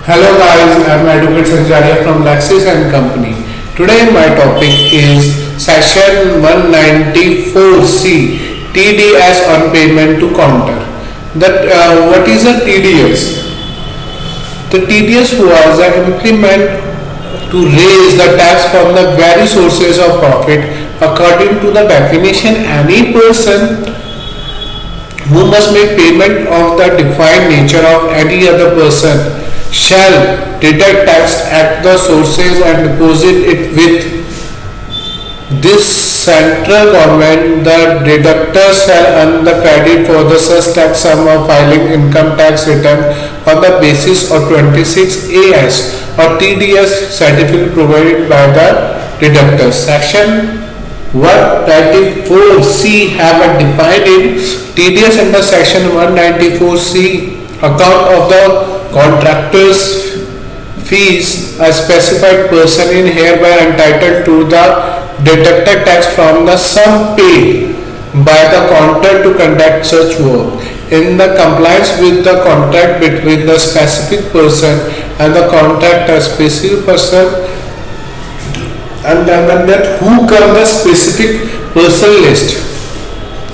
Hello guys, I'm Advocate Sanjaria from Laxis and Company. Today my topic is Section 194C TDS on payment to counter. What is a TDS? The TDS was an implement to raise the tax from the very sources of profit. According to the definition, any person who must make payment of the defined nature of any other person shall deduct tax at the sources and deposit it with this central government. The deductor shall earn the credit for the such tax sum of filing income tax return on the basis of 26 AS or TDS certificate provided by the deductor. Section 194C have a defined in TDS under Section 194C account of the contractor's fees. A specified person is hereby entitled to the deducted tax from the sum paid by the contractor to conduct such work in the compliance with the contract between the specific person and the contractor. Specific person and then that who come the specific person list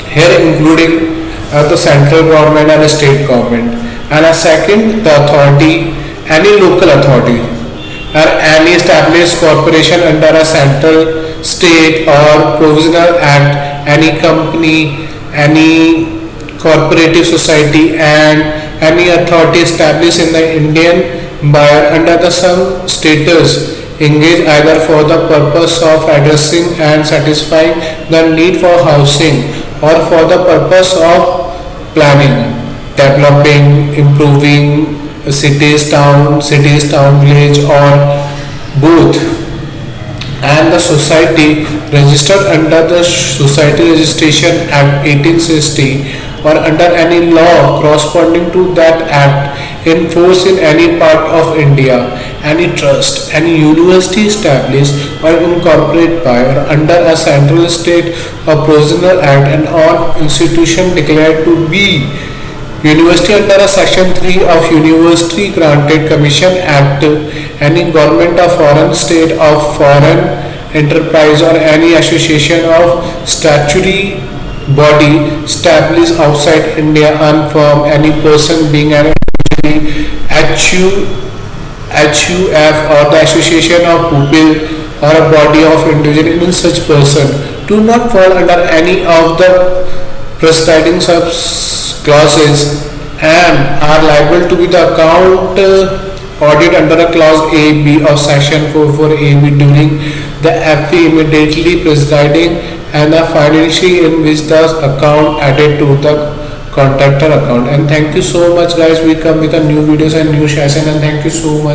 here including the central government and the state government, and a second the authority, any local authority or any established corporation under a central, state or provisional act, any company, any cooperative society and any authority established in the Indian buyer under the some status engage either for the purpose of addressing and satisfying the need for housing or for the purpose of planning, developing, improving cities, town, village or both, and the society registered under the Society Registration Act 1860 or under any law corresponding to that act in force in any part of India, any trust, any university established or incorporated by or under a central, state or provisional act, and all institution declared to be university under a Section 3 of University Granted Commission Act, any government of foreign state of foreign enterprise or any association of statutory body established outside India and from any person being an HUF or the association of pupil or a body of individual in such person do not fall under any of the preceding sub clauses and are liable to be the account audit under a clause A, B of Section 44AB during the FP immediately preceding and the financially in which the account added to the contractor account. And thank you so much guys, we come with a new videos and new session, and thank you so much.